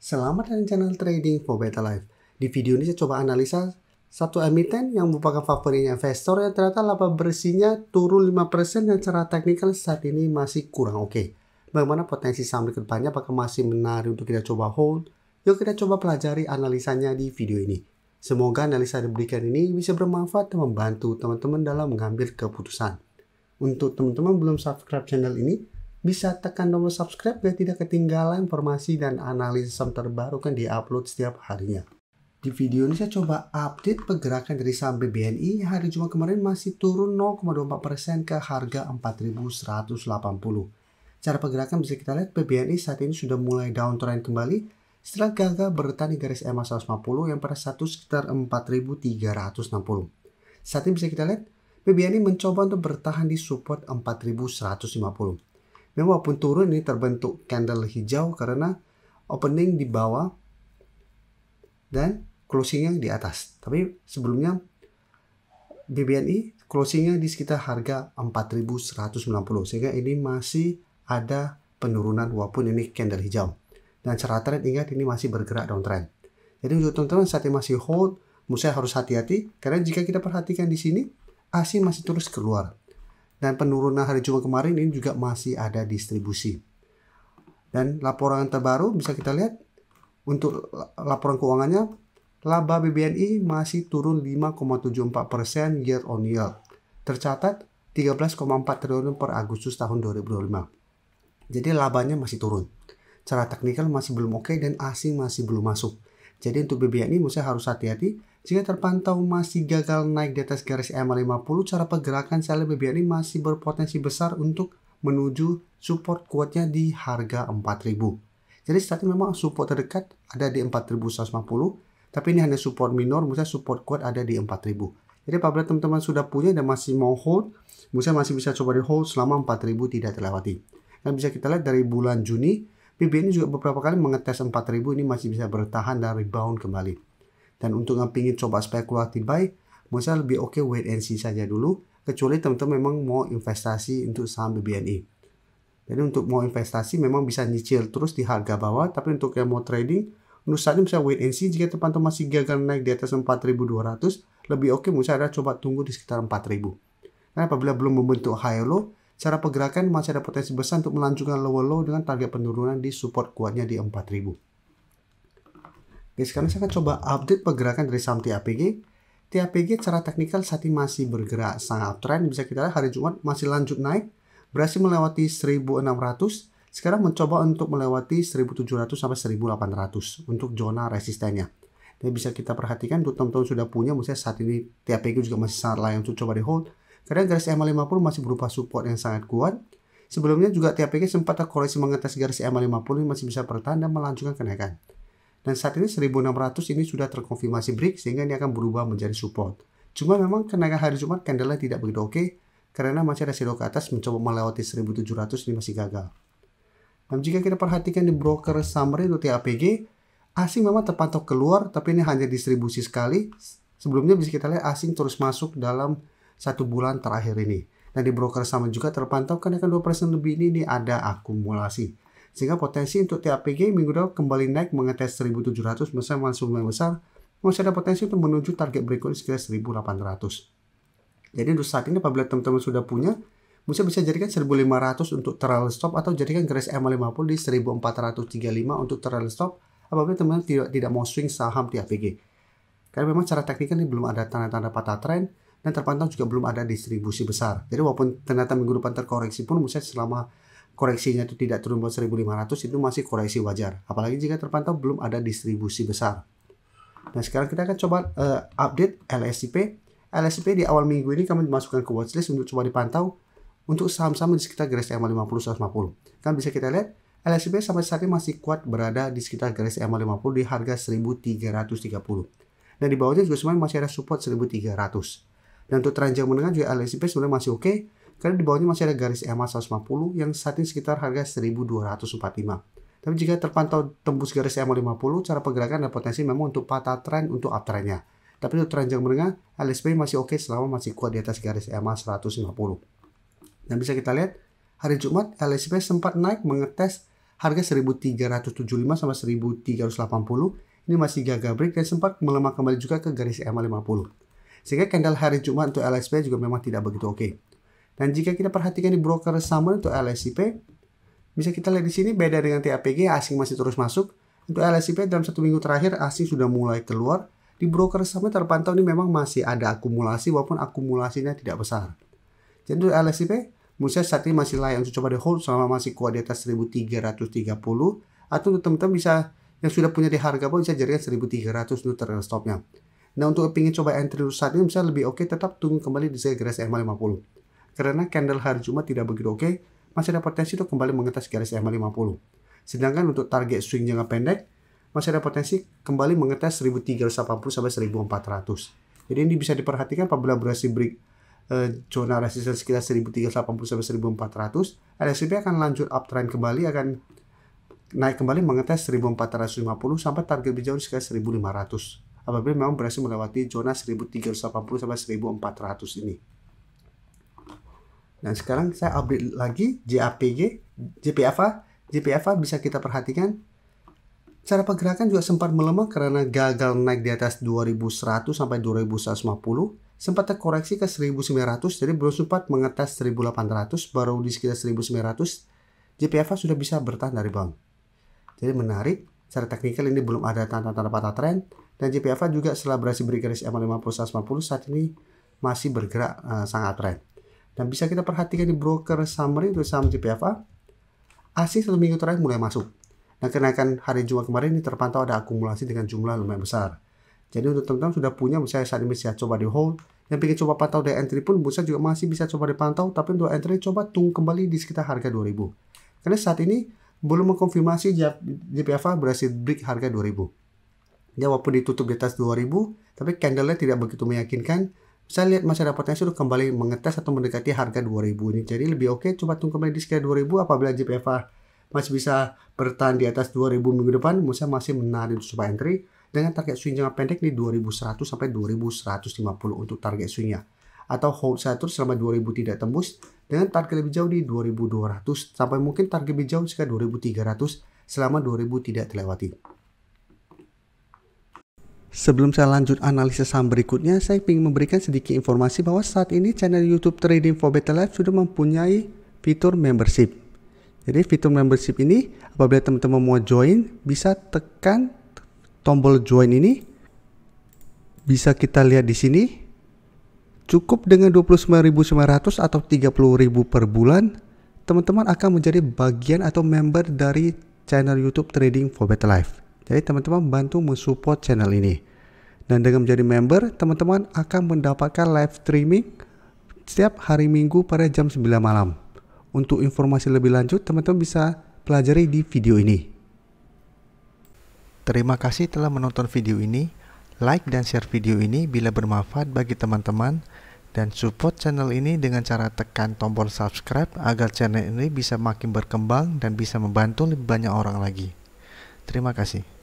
Selamat datang di channel Trading for Better Life. Di video ini saya coba analisa satu emiten yang merupakan favorit investor yang ternyata laba bersihnya turun 5% dan secara teknikal saat ini masih kurang oke. Bagaimana potensi saham ke depannya, apakah masih menarik untuk kita coba hold? Yuk kita coba pelajari analisanya di video ini. Semoga analisa yang diberikan ini bisa bermanfaat dan membantu teman-teman dalam mengambil keputusan. Untuk teman-teman belum subscribe channel ini, bisa tekan tombol subscribe biar tidak ketinggalan informasi dan analisis saham terbaru kan di-upload setiap harinya. Di video ini saya coba update pergerakan dari saham BBNI yang hari Jumat kemarin masih turun 0,24% ke harga 4.180. Cara pergerakan bisa kita lihat BBNI saat ini sudah mulai downtrend kembali setelah gagal bertahan di garis EMA 150 yang pada satu sekitar 4.360. Saat ini bisa kita lihat BBNI mencoba untuk bertahan di support 4.150. Memang walaupun turun ini terbentuk candle hijau karena opening di bawah dan closingnya di atas. Tapi sebelumnya BBNI closingnya di sekitar harga 4.190 sehingga ini masih ada penurunan walaupun ini candle hijau. Dan secara trend ingat ini masih bergerak downtrend. Jadi untuk teman-teman saat ini masih hold, saya harus hati-hati karena jika kita perhatikan di sini asing masih terus keluar. Dan penurunan hari Jumat kemarin ini juga masih ada distribusi. Dan laporan terbaru bisa kita lihat untuk laporan keuangannya, laba BBNI masih turun 5,74% year on year. Tercatat 13,4 triliun per Agustus tahun 2025. Jadi labanya masih turun. Cara teknikal masih belum oke dan asing masih belum masuk. Jadi untuk BBNI saya harus hati-hati. Jika terpantau masih gagal naik di atas garis EMA 50, cara pergerakan sell BBNI masih berpotensi besar untuk menuju support kuatnya di harga 4.000. Jadi saat ini memang support terdekat ada di 4.150, tapi ini hanya support minor, support kuat ada di 4.000. Jadi apabila teman-teman sudah punya dan masih mau hold, masih bisa coba di hold selama 4.000 tidak terlewati. Dan bisa kita lihat dari bulan Juni, BBNI juga beberapa kali mengetes 4.000, ini masih bisa bertahan dan rebound kembali. Dan untuk yang ingin coba spekulatif buy, lebih oke wait and see saja dulu, kecuali teman-teman memang mau investasi untuk saham BBNI. Jadi untuk mau investasi memang bisa nyicil terus di harga bawah, tapi untuk yang mau trading, menurut saya bisa wait and see. Jika terpantau masih gagal naik di atas 4.200, lebih oke ada coba tunggu di sekitar 4.000. Nah apabila belum membentuk high low, cara pergerakan masih ada potensi besar untuk melanjutkan lower low dengan target penurunan di support kuatnya di 4.000. Oke, sekarang saya akan coba update pergerakan dari saham TAPG. TAPG secara teknikal saat ini masih bergerak sangat uptrend. Bisa kita lihat hari Jumat masih lanjut naik, berhasil melewati 1.600. Sekarang mencoba untuk melewati 1.700 sampai 1.800 untuk zona resistennya. Dan bisa kita perhatikan untuk teman-teman sudah punya, saat ini TAPG juga masih sangat layak untuk coba di hold. Karena garis EMA 50 masih berupa support yang sangat kuat. Sebelumnya juga TAPG sempat terkoreksi mengetes garis EMA 50 ini masih bisa bertahan dan melanjutkan kenaikan. Dan saat ini 1.600 ini sudah terkonfirmasi break sehingga ini akan berubah menjadi support. Cuma memang kenaikan hari Jumat candlenya tidak begitu oke karena masih ada shadow ke atas mencoba melewati 1.700 ini masih gagal. Dan jika kita perhatikan di broker summary untuk TAPG, asing memang terpantau keluar tapi ini hanya distribusi sekali. Sebelumnya bisa kita lihat asing terus masuk dalam 1 bulan terakhir ini. Dan di broker sama juga terpantau kenaikan 2% lebih ini ada akumulasi. Sehingga potensi untuk TAPG minggu depan kembali naik mengetes 1.700 masuk lumayan besar. Masih ada potensi untuk menuju target berikutnya sekitar 1.800. Jadi untuk saat ini apabila teman-teman sudah punya, bisa jadikan 1.500 untuk trial stop atau jadikan garis EMA 50 di 1.435 untuk trial stop apabila teman-teman tidak mau swing saham TAPG. Karena memang secara teknikal ini belum ada tanda-tanda patah tren dan terpantau juga belum ada distribusi besar. Jadi walaupun ternyata minggu depan terkoreksi pun selama koreksinya itu tidak turun ke 1.500 itu masih koreksi wajar. Apalagi jika terpantau belum ada distribusi besar. Nah sekarang kita akan coba update LSIP. LSIP di awal minggu ini kami masukkan ke watchlist untuk coba dipantau untuk saham-saham di sekitar garis EMA 50 150. Kan bisa kita lihat LSIP sampai saat ini masih kuat berada di sekitar garis EMA 50 di harga 1.330. Dan di bawahnya juga sebenarnya masih ada support 1.300. Dan untuk tren jangka menengah juga LSIP sebenarnya masih oke. Karena di bawahnya masih ada garis EMA 150 yang saat ini sekitar harga 1.245. Tapi jika terpantau tembus garis EMA 50, cara pergerakan ada potensi memang untuk patah tren untuk uptrendnya. Tapi untuk tren jangka menengah, LSP masih oke selama masih kuat di atas garis EMA 150. Dan bisa kita lihat, hari Jumat LSP sempat naik mengetes harga 1375 sama 1380 ini masih gagal break dan sempat melemah kembali juga ke garis EMA 50. Sehingga candle hari Jumat untuk LSP juga memang tidak begitu oke. Dan jika kita perhatikan di broker summer untuk LSIP, bisa kita lihat di sini beda dengan TAPG, asing masih terus masuk. Untuk LSIP dalam 1 minggu terakhir asing sudah mulai keluar. Di broker summer terpantau ini memang masih ada akumulasi walaupun akumulasinya tidak besar. Jadi untuk LSIP, menurut saya saat ini masih layak untuk coba di hold selama masih kuat di atas 1330. Atau untuk teman-teman bisa yang sudah punya di harga bawah bisa jadikan 1300 untuk target stopnya. Nah untuk ingin coba entry saat ini bisa lebih oke, tetap tunggu kembali di garis EMA 50. Karena candle hari Jumat tidak begitu oke, masih ada potensi untuk kembali mengetes garis EMA 50. Sedangkan untuk target swing jangka pendek, masih ada potensi kembali mengetes 1380 sampai 1400. Jadi ini bisa diperhatikan apabila berhasil break zona resistance sekitar 1380 sampai 1400, LSIP akan lanjut uptrend kembali, akan naik kembali mengetes 1450 sampai target lebih jauh sekitar 1500. Apabila memang berhasil melewati zona 1380 sampai 1400 ini. Dan sekarang saya update lagi JAPG, JPFA bisa kita perhatikan. Cara pergerakan juga sempat melemah karena gagal naik di atas 2100 sampai 2150, sempat terkoreksi ke 1900, jadi belum sempat mengetes 1800, baru di sekitar 1900 JPFA sudah bisa bertahan dari bawah. Jadi menarik, secara teknikal ini belum ada tanda-tanda patah tren, dan JPFA juga setelah berhasil break garis EMA 50 150 saat ini masih bergerak sangat tren. Dan bisa kita perhatikan di broker summary untuk saham JPFA, asing 1 minggu terakhir mulai masuk. Nah, kenaikan hari Jumat kemarin ini terpantau ada akumulasi dengan jumlah lumayan besar. Jadi untuk teman-teman sudah punya, misalnya saat ini bisa coba di hold. Yang ingin coba pantau dari entry pun bisa juga masih bisa coba dipantau. Tapi untuk entry coba tunggu kembali di sekitar harga 2000. Karena saat ini belum mengkonfirmasi JPFA berhasil break harga 2000. Ya walaupun ditutup di atas 2000, tapi candle-nya tidak begitu meyakinkan. Saya lihat masih ada potensi untuk kembali mengetes atau mendekati harga 2000 ini. Jadi lebih oke coba tunggu kembali di sekitar 2000 apabila JPFA masih bisa bertahan di atas 2000 minggu depan, saya masih menarik untuk coba entry dengan target swing jangka pendek di 2100 sampai 2150 untuk target swingnya. Atau hold saya terus selama 2000 tidak tembus dengan target lebih jauh di 2200 sampai mungkin target lebih jauh sekitar 2300 selama 2000 tidak terlewati. Sebelum saya lanjut analisis saham berikutnya, saya ingin memberikan sedikit informasi bahwa saat ini channel YouTube Trading for Better Life sudah mempunyai fitur membership. Jadi fitur membership ini apabila teman-teman mau join bisa tekan tombol join ini. Bisa kita lihat di sini. Cukup dengan 29.900 atau 30.000 per bulan, teman-teman akan menjadi bagian atau member dari channel YouTube Trading for Better Life. Jadi teman-teman bantu mensupport channel ini. Dan dengan menjadi member, teman-teman akan mendapatkan live streaming setiap hari Minggu pada jam 9 malam. Untuk informasi lebih lanjut, teman-teman bisa pelajari di video ini. Terima kasih telah menonton video ini. Like dan share video ini bila bermanfaat bagi teman-teman. Dan support channel ini dengan cara tekan tombol subscribe agar channel ini bisa makin berkembang dan bisa membantu lebih banyak orang lagi. Terima kasih.